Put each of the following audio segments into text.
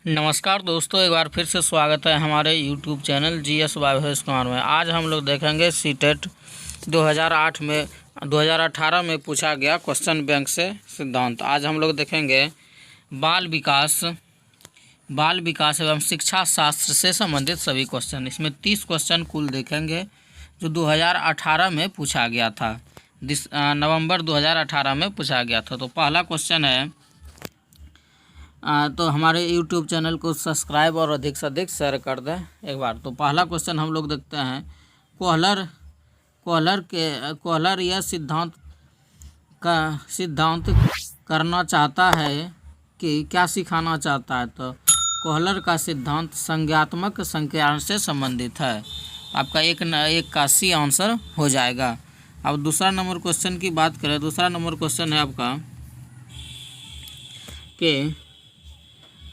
नमस्कार दोस्तों, एक बार फिर से स्वागत है हमारे यूट्यूब चैनल जीएस वाइब्स में। आज हम लोग देखेंगे सीटेट 2018 में पूछा गया क्वेश्चन बैंक से सिद्धांत। आज हम लोग देखेंगे बाल विकास एवं शिक्षा शास्त्र से संबंधित सभी क्वेश्चन। इसमें 30 क्वेश्चन कुल देखेंगे जो 2018 में पूछा गया था। नवंबर 2018 में पूछा गया था। तो पहला क्वेश्चन है, तो हमारे YouTube चैनल को सब्सक्राइब और अधिक से अधिक शेयर कर दें एक बार। तो पहला क्वेश्चन हम लोग देखते हैं, कोहलर यह सिद्धांत करना चाहता है कि क्या सिखाना चाहता है। तो कोहलर का सिद्धांत संज्ञात्मक संज्ञान से संबंधित है। आपका एक का सी आंसर हो जाएगा। अब दूसरा नंबर क्वेश्चन की बात करें। दूसरा नंबर क्वेश्चन है आपका कि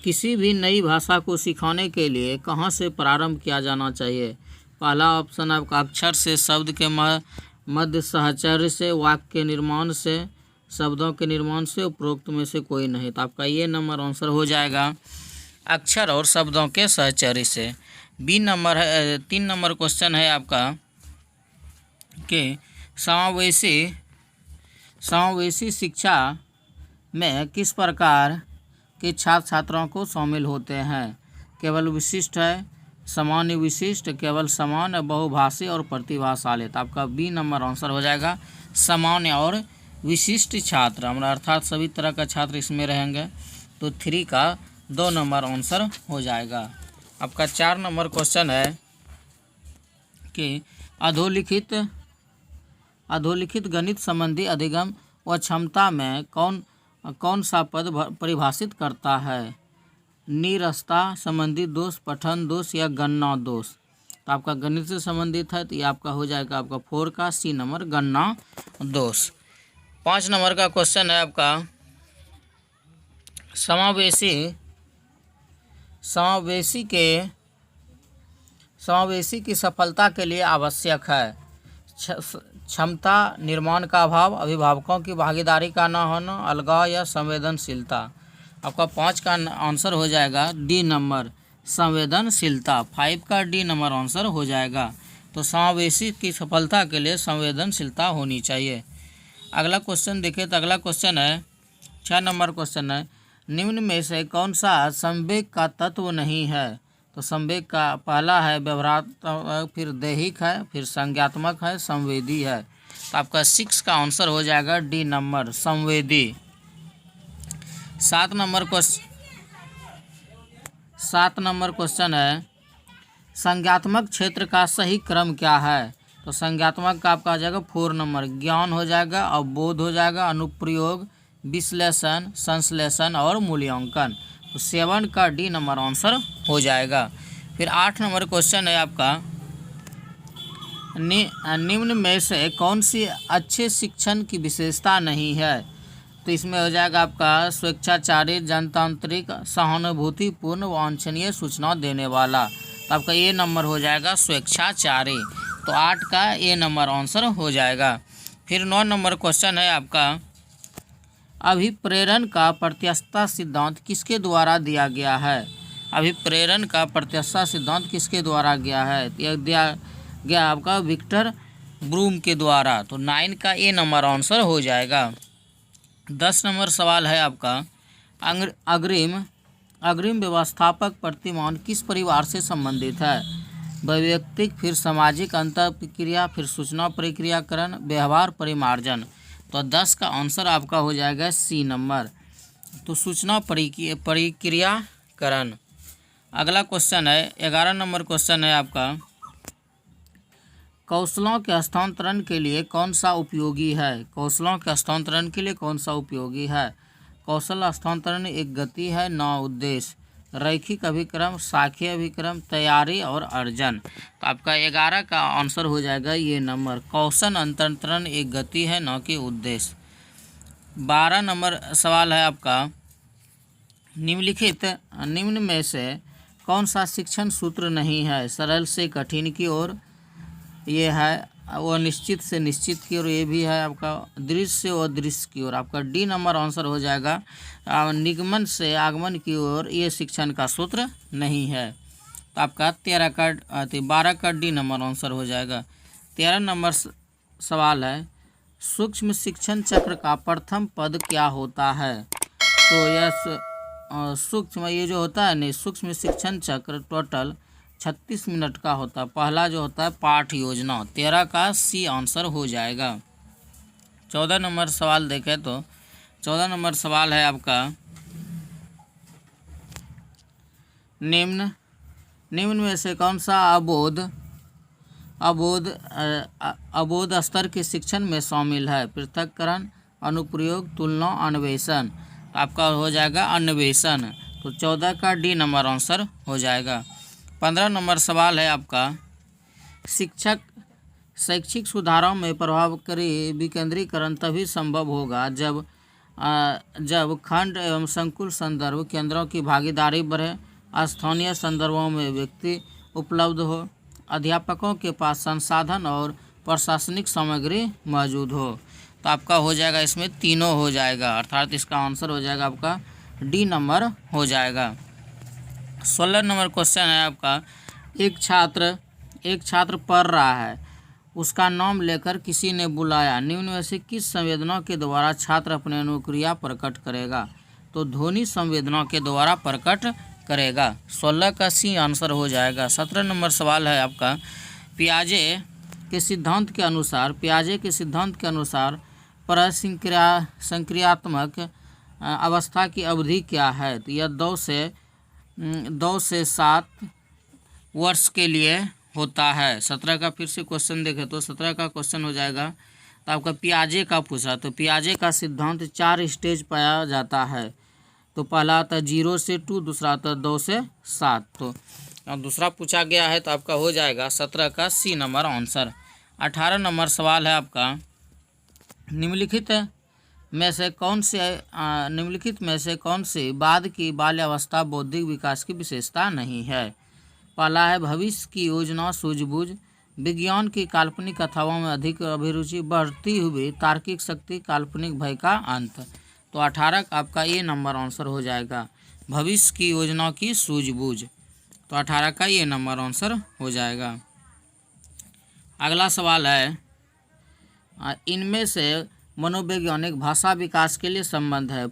किसी भी नई भाषा को सिखाने के लिए कहाँ से प्रारंभ किया जाना चाहिए। पहला ऑप्शन आपका अक्षर से, शब्द के मध्य साहचर्य से, वाक्य के निर्माण से, शब्दों के निर्माण से, उपरोक्त में से कोई नहीं। तो आपका ये नंबर आंसर हो जाएगा अक्षर और शब्दों के साहचर्य से। 3 नंबर क्वेश्चन है आपका कि समावेशी शिक्षा में किस प्रकार के छात्र छात्राओं को शामिल होते हैं। केवल विशिष्ट है, सामान्य विशिष्ट, केवल सामान्य, बहुभाषी और प्रतिभाशाली। तो आपका बी नंबर आंसर हो जाएगा सामान्य और विशिष्ट छात्र, हमारा अर्थात सभी तरह का छात्र इसमें रहेंगे। तो 3 का 2 नंबर आंसर हो जाएगा। आपका 4 नंबर क्वेश्चन है कि अधोलिखित गणित संबंधी अधिगम व क्षमता में कौन सा पद परिभाषित करता है। निरस्ता संबंधी दोष, पठन दोष या गणना दोष। तो आपका गणित से संबंधित है, तो ये आपका हो जाएगा आपका 4 का सी नंबर गणना दोष। 5 नंबर का क्वेश्चन है आपका समावेशी की सफलता के लिए आवश्यक है क्षमता, निर्माण का अभाव, अभिभावकों की भागीदारी का न होना, अलगाव या संवेदनशीलता। आपका 5 का आंसर हो जाएगा डी नंबर संवेदनशीलता। 5 का डी नंबर आंसर हो जाएगा। तो समावेशी की सफलता के लिए संवेदनशीलता होनी चाहिए। अगला क्वेश्चन देखिए। तो अगला क्वेश्चन है 6 नंबर क्वेश्चन है, निम्न में से कौन सा संवेग का तत्व नहीं है। तो संवेग का पहला है व्यवहारात्मक, फिर दैहिक है, फिर संज्ञात्मक है, संवेदी है। तो आपका 6 का आंसर हो जाएगा डी नंबर संवेदी। 7 नंबर क्वेश्चन है, संज्ञात्मक क्षेत्र का सही क्रम क्या है। तो संज्ञात्मक का आपका आ जाएगा 4 नंबर, ज्ञान हो जाएगा, अवबोध हो जाएगा, अनुप्रयोग, विश्लेषण, संश्लेषण और मूल्यांकन। तो 7 का डी नंबर आंसर हो जाएगा। फिर 8 नंबर क्वेश्चन है आपका, निम्न में से कौन सी अच्छे शिक्षण की विशेषता नहीं है। तो इसमें हो जाएगा आपका स्वेच्छाचारी, जनतांत्रिक, सहानुभूतिपूर्ण, वांछनीय सूचना देने वाला। तो आपका ये नंबर हो जाएगा स्वेच्छाचारी। तो 8 का ये नंबर आंसर हो जाएगा। फिर 9 नंबर क्वेश्चन है आपका, अभिप्रेरण का प्रत्यास्थता सिद्धांत किसके द्वारा दिया गया है। अभिप्रेरण का प्रत्यास्थता सिद्धांत किसके द्वारा गया है। यह दिया गया आपका विक्टर ब्रूम के द्वारा। तो 9 का ए नंबर आंसर हो जाएगा। 10 नंबर सवाल है आपका, अग्रिम व्यवस्थापक प्रतिमान किस परिवार से संबंधित है। वैयक्तिक, फिर सामाजिक, अंतःक्रिया, फिर सूचना प्रक्रियाकरण, व्यवहार परिमार्जन। तो 10 का आंसर आपका हो जाएगा सी नंबर, तो सूचना प्रक्रियाकरण। अगला क्वेश्चन है 11 नंबर क्वेश्चन है आपका, कौशलों के हस्तांतरण के लिए कौन सा उपयोगी है। कौशलों के हस्तांतरण के लिए कौन सा उपयोगी है। कौशल हस्तांतरण एक गति है, न उद्देश्य, रैखिक अभिक्रम, शाखीय अभिक्रम, तैयारी और अर्जन। तो आपका 11 का आंसर हो जाएगा ये नंबर, कौशल हस्तांतरण एक गति है, न कि उद्देश्य। 12 नंबर सवाल है आपका, निम्न में से कौन सा शिक्षण सूत्र नहीं है। सरल से कठिन की ओर, ये है वो निश्चित से निश्चित की ओर, ये भी है आपका दृश्य से अदृश्य की ओर। आपका डी नंबर आंसर हो जाएगा। निगमन से आगमन की ओर ये शिक्षण का सूत्र नहीं है। तो आपका 12 का डी नंबर आंसर हो जाएगा। 13 नंबर सवाल है, सूक्ष्म शिक्षण चक्र का प्रथम पद क्या होता है? तो यह सूक्ष्म, ये जो होता है नहीं, सूक्ष्म शिक्षण चक्र टोटल 36 मिनट का होता है। पहला जो होता है पाठ योजना, 13 का सी आंसर हो जाएगा। 14 नंबर सवाल देखें तो 14 नंबर सवाल है आपका, निम्न में से कौन सा अबोध स्तर के शिक्षण में शामिल है? पृथक्करण, अनुप्रयोग, तुलना, अन्वेषण। आपका हो जाएगा अन्वेषण। तो 14 का डी नंबर आंसर हो जाएगा। 15 नंबर सवाल है आपका, शैक्षिक सुधारों में प्रभावकारी विकेंद्रीकरण तभी संभव होगा जब खंड एवं संकुल संदर्भ केंद्रों की भागीदारी बढ़े, स्थानीय संदर्भों में व्यक्ति उपलब्ध हो, अध्यापकों के पास संसाधन और प्रशासनिक सामग्री मौजूद हो। तो आपका हो जाएगा, इसमें तीनों हो जाएगा, अर्थात इसका आंसर हो जाएगा आपका डी नंबर हो जाएगा। 16 नंबर क्वेश्चन है आपका, एक छात्र पढ़ रहा है, उसका नाम लेकर किसी ने बुलाया, निम्न में से किस संवेदना के द्वारा छात्र अपने अनुक्रिया प्रकट करेगा? तो ध्वनि संवेदना के द्वारा प्रकट करेगा। 16 का सी आंसर हो जाएगा। 17 नंबर सवाल है आपका, पियाजे के सिद्धांत के अनुसार परसंक्रियात्मक अवस्था की अवधि क्या है? तो यह 2 से 7 वर्ष के लिए होता है। 17 का फिर से क्वेश्चन देखें तो 17 का क्वेश्चन हो जाएगा, तो आपका पियाजे का पूछा, तो पियाजे का सिद्धांत 4 स्टेज पाया जाता है। तो पहला आता है 0 से 2, दूसरा आता है 2 से 7। तो दूसरा पूछा गया है, तो आपका हो जाएगा 17 का सी नंबर आंसर। 18 नंबर सवाल है आपका, निम्नलिखित में से कौन से बाद की बाल्यावस्था बौद्धिक विकास की विशेषता नहीं है? पहला है भविष्य की योजना, सूझबूझ, विज्ञान की काल्पनिक कथाओं में अधिक अभिरुचि, बढ़ती हुई तार्किक शक्ति, काल्पनिक भय का अंत। तो 18 का आपका ये नंबर आंसर हो जाएगा, भविष्य की योजना की सूझबूझ। तो 18 का ये नंबर आंसर हो जाएगा। अगला सवाल है, इनमें से मनोवैज्ञानिक भाषा विकास के लिए संबंध है?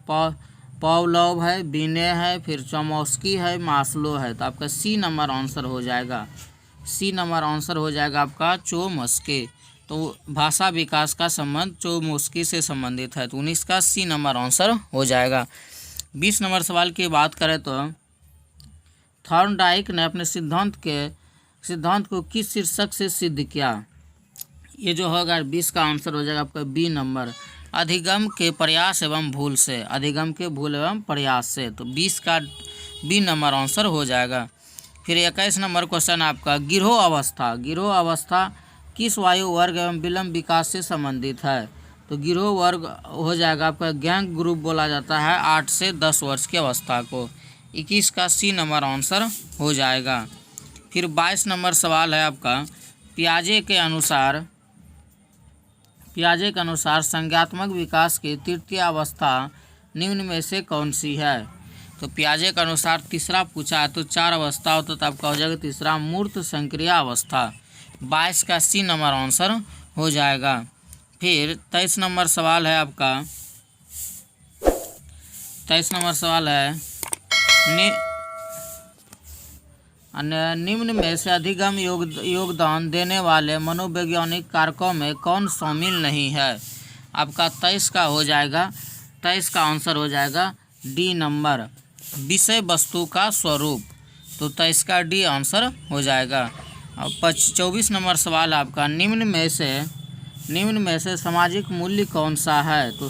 पावलोव है, बिने है, फिर चोमस्की है, मास्लो है। तो आपका सी नंबर आंसर हो जाएगा। सी नंबर आंसर हो जाएगा आपका चोमस्की। तो भाषा विकास का संबंध चोमस्की से संबंधित है। तो 19 का सी नंबर आंसर हो जाएगा। 20 नंबर सवाल की बात करें तो थॉर्नडाइक ने अपने सिद्धांत को किस शीर्षक से सिद्ध किया? ये जो होगा 20 का आंसर हो जाएगा आपका बी नंबर, अधिगम के प्रयास एवं भूल से, अधिगम के भूल एवं प्रयास से। तो 20 का बी नंबर आंसर हो जाएगा। फिर 21 नंबर क्वेश्चन आपका, गिरोह अवस्था किस वायु वर्ग एवं विलंब विकास से संबंधित है? तो गिरोह वर्ग हो जाएगा आपका गैंग ग्रुप बोला जाता है 8 से 10 वर्ष की अवस्था को। 21 का सी नंबर आंसर हो जाएगा। फिर 22 नंबर सवाल है आपका, पियाजे के अनुसार संज्ञात्मक विकास की तृतीय अवस्था निम्न में से कौन सी है? तो पियाजे के अनुसार तीसरा पूछा है, तो 4 अवस्था होता तो आपका हो जाएगा तीसरा मूर्त संक्रिया अवस्था। 22 का सी नंबर आंसर हो जाएगा। फिर 23 नंबर सवाल है आपका, 23 नंबर सवाल है, निम्न में से अधिगम योगदान देने वाले मनोवैज्ञानिक कारकों में कौन शामिल नहीं है? आपका 23 का हो जाएगा, 23 का आंसर हो जाएगा डी नंबर, विषय वस्तु का स्वरूप। तो 23 का डी आंसर हो जाएगा। अब 24 नंबर सवाल आपका, निम्न में से सामाजिक मूल्य कौन सा है? तो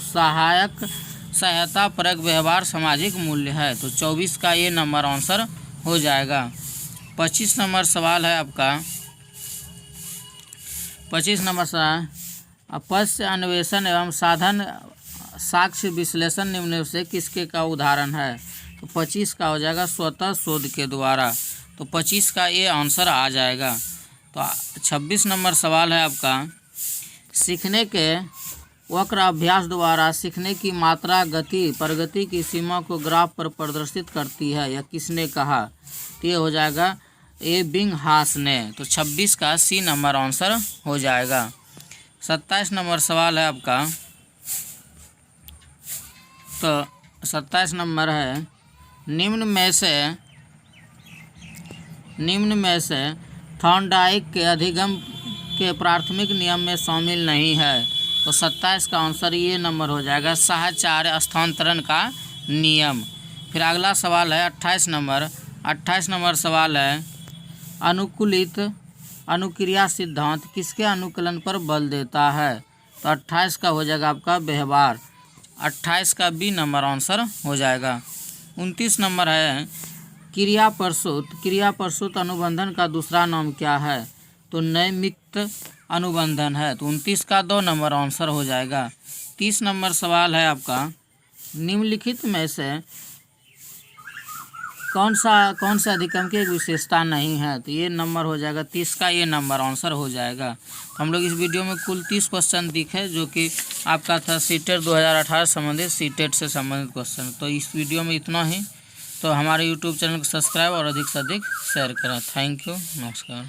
सहायता परक व्यवहार सामाजिक मूल्य है। तो 24 का ये नंबर आंसर हो जाएगा। 25 नंबर सवाल है आपका, 25 नंबर सवाल, पश्य अन्वेषण एवं साधन साक्ष्य विश्लेषण निम्न से किसके का उदाहरण है? तो 25 का हो जाएगा स्वतः शोध के द्वारा। तो 25 का ये आंसर आ जाएगा। तो 26 नंबर सवाल है आपका, सीखने के वक्र अभ्यास द्वारा सीखने की मात्रा, गति, प्रगति की सीमा को ग्राफ पर प्रदर्शित करती है, यह किसने कहा? तो ये हो जाएगा एबिंगहास ने। तो 26 का सी नंबर आंसर हो जाएगा। 27 नंबर सवाल है आपका, तो 27 नंबर है, निम्न में से थॉर्नडाइक के अधिगम के प्राथमिक नियम में शामिल नहीं है। तो 27 का आंसर ये नंबर हो जाएगा, साहचर्य स्थानांतरण का नियम। फिर अगला सवाल है 28 नंबर। 28 नंबर सवाल है, अनुकूलित अनुक्रिया सिद्धांत किसके अनुकूलन पर बल देता है? तो 28 का हो जाएगा आपका व्यवहार। 28 का बी नंबर आंसर हो जाएगा। 29 नंबर है, क्रिया प्रसूत अनुबंधन का दूसरा नाम क्या है? तो नैमित्त अनुबंधन है। तो 29 का 2 नंबर आंसर हो जाएगा। 30 नंबर सवाल है आपका, निम्नलिखित में से कौन सा अधिगम की एक विशेषता नहीं है? तो ये नंबर हो जाएगा 30 का ये नंबर आंसर हो जाएगा। हम लोग इस वीडियो में कुल 30 क्वेश्चन दिखे, जो कि आपका था सीटेट 2018 संबंधित, सीटेट से संबंधित क्वेश्चन। तो इस वीडियो में इतना ही। तो हमारे यूट्यूब चैनल को सब्सक्राइब और अधिक से अधिक शेयर करें। थैंक यू, नमस्कार।